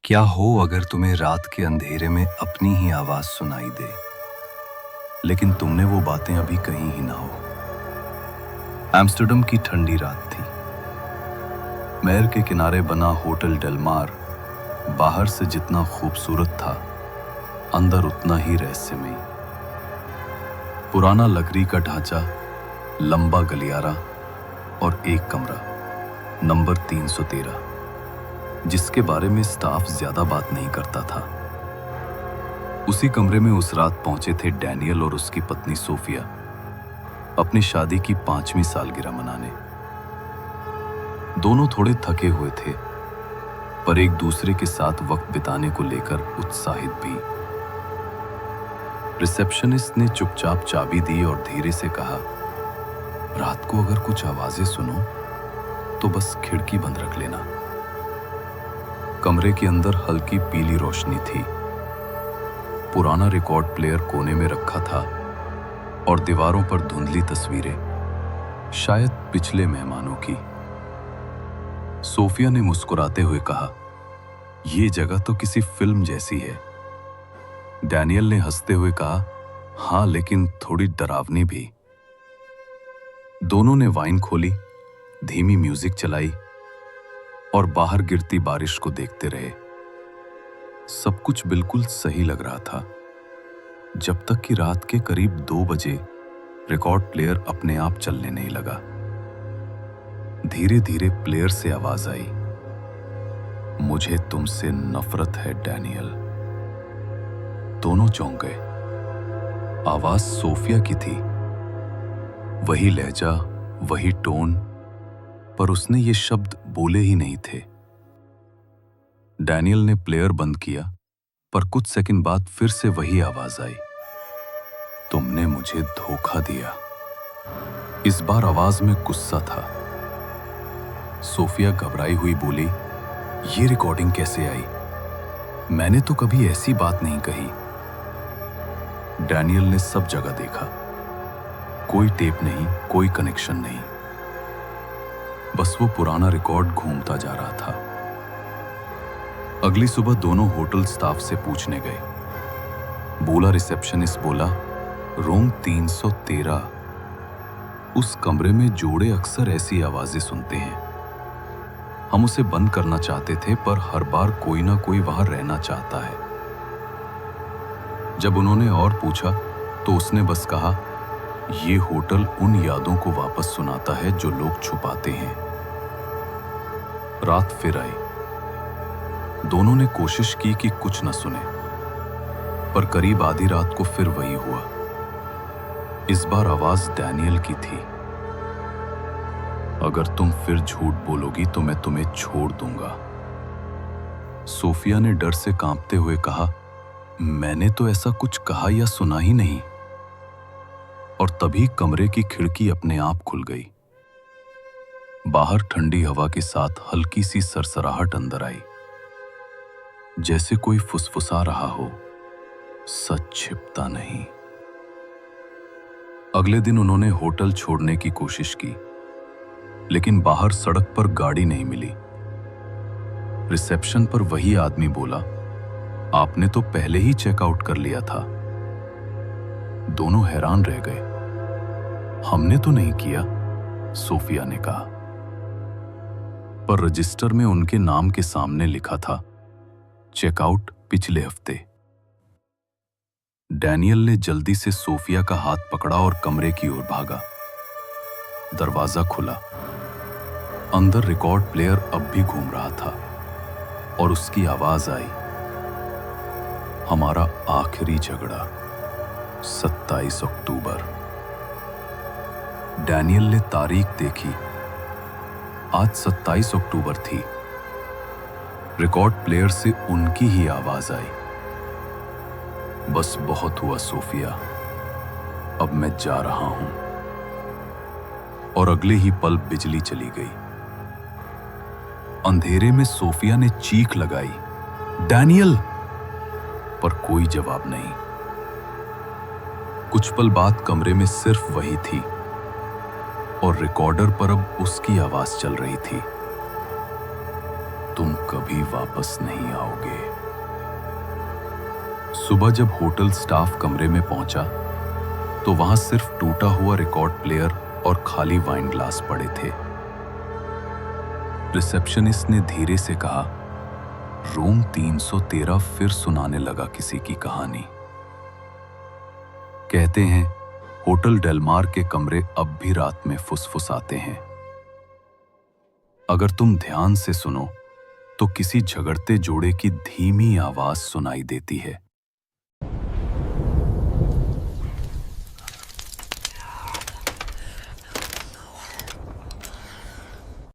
क्या हो अगर तुम्हें रात के अंधेरे में अपनी ही आवाज सुनाई दे, लेकिन तुमने वो बातें अभी कहीं ही ना हो। एम्स्टर्डम की ठंडी रात थी। मेर के किनारे बना होटल डेलमार बाहर से जितना खूबसूरत था, अंदर उतना ही रहस्यमयी। पुराना लकड़ी का ढांचा, लंबा गलियारा और एक कमरा, नंबर 313, जिसके बारे में स्टाफ ज्यादा बात नहीं करता था। उसी कमरे में उस रात पहुंचे थे डैनियल और उसकी पत्नी सोफिया, अपनी शादी की 5वीं सालगिरह मनाने। दोनों थोड़े थके हुए थे, पर एक दूसरे के साथ वक्त बिताने को लेकर उत्साहित भी। रिसेप्शनिस्ट ने चुपचाप चाबी दी और धीरे से कहा, रात को अगर कुछ आवाजें सुनो तो बस खिड़की बंद रख लेना। कमरे के अंदर हल्की पीली रोशनी थी। पुराना रिकॉर्ड प्लेयर कोने में रखा था और दीवारों पर धुंधली तस्वीरें, शायद पिछले मेहमानों की। सोफिया ने मुस्कुराते हुए कहा, यह जगह तो किसी फिल्म जैसी है। डैनियल ने हंसते हुए कहा, हां, लेकिन थोड़ी डरावनी भी। दोनों ने वाइन खोली, धीमी म्यूजिक चलाई और बाहर गिरती बारिश को देखते रहे। सब कुछ बिल्कुल सही लग रहा था, जब तक कि रात के करीब 2 बजे रिकॉर्ड प्लेयर अपने आप चलने नहीं लगा। धीरे धीरे प्लेयर से आवाज आई, मुझे तुमसे नफरत है डैनियल। दोनों चौंक गए। आवाज सोफिया की थी, वही लहजा, वही टोन, पर उसने ये शब्द बोले ही नहीं थे। डैनियल ने प्लेयर बंद किया, पर कुछ सेकंड बाद फिर से वही आवाज आई, तुमने मुझे धोखा दिया। इस बार आवाज में गुस्सा था। सोफिया घबराई हुई बोली, ये रिकॉर्डिंग कैसे आई? मैंने तो कभी ऐसी बात नहीं कही। डैनियल ने सब जगह देखा, कोई टेप नहीं, कोई कनेक्शन नहीं, बस वो पुराना रिकॉर्ड घूमता जा रहा था। अगली सुबह दोनों होटल स्टाफ से पूछने गए। बोला रिसेप्शनिस्ट बोला, रूम 313। उस कमरे में जोड़े अक्सर ऐसी आवाजें सुनते हैं। हम उसे बंद करना चाहते थे, पर हर बार कोई ना कोई वहां रहना चाहता है। जब उन्होंने और पूछा तो उसने बस कहा, ये होटल उन यादों को वापस सुनाता है जो लोग छुपाते हैं। रात फिर आई। दोनों ने कोशिश की कि कुछ न सुने, पर करीब आधी रात को फिर वही हुआ। इस बार आवाज डैनियल की थी, अगर तुम फिर झूठ बोलोगी तो मैं तुम्हें छोड़ दूंगा। सोफिया ने डर से कांपते हुए कहा, मैंने तो ऐसा कुछ कहा या सुना ही नहीं। और तभी कमरे की खिड़की अपने आप खुल गई। बाहर ठंडी हवा के साथ हल्की सी सरसराहट अंदर आई, जैसे कोई फुसफुसा रहा हो, सच छिपता नहीं। अगले दिन उन्होंने होटल छोड़ने की कोशिश की, लेकिन बाहर सड़क पर गाड़ी नहीं मिली। रिसेप्शन पर वही आदमी बोला, आपने तो पहले ही चेकआउट कर लिया था। दोनों हैरान रह गए। हमने तो नहीं किया, सोफिया ने कहा, पर रजिस्टर में उनके नाम के सामने लिखा था, चेकआउट पिछले हफ्ते। डैनियल ने जल्दी से सोफिया का हाथ पकड़ा और कमरे की ओर भागा। दरवाजा खुला। अंदर रिकॉर्ड प्लेयर अब भी घूम रहा था और उसकी आवाज आई, हमारा आखिरी झगड़ा 27 अक्टूबर। डैनियल ने तारीख देखी। आज 27 अक्टूबर थी। रिकॉर्ड प्लेयर से उनकी ही आवाज आई, बस बहुत हुआ सोफिया, अब मैं जा रहा हूं। और अगले ही पल बिजली चली गई। अंधेरे में सोफिया ने चीख लगाई, डैनियल! पर कोई जवाब नहीं। कुछ पल बाद कमरे में सिर्फ वही थी और रिकॉर्डर पर अब उसकी आवाज चल रही थी, तुम कभी वापस नहीं आओगे। सुबह जब होटल स्टाफ कमरे में पहुंचा तो वहां सिर्फ टूटा हुआ रिकॉर्ड प्लेयर और खाली वाइन ग्लास पड़े थे। रिसेप्शनिस्ट ने धीरे से कहा, रूम 313 फिर सुनाने लगा किसी की कहानी। कहते हैं होटल डेलमार के कमरे अब भी रात में फुसफुसाते हैं। अगर तुम ध्यान से सुनो तो किसी झगड़ते जोड़े की धीमी आवाज सुनाई देती है।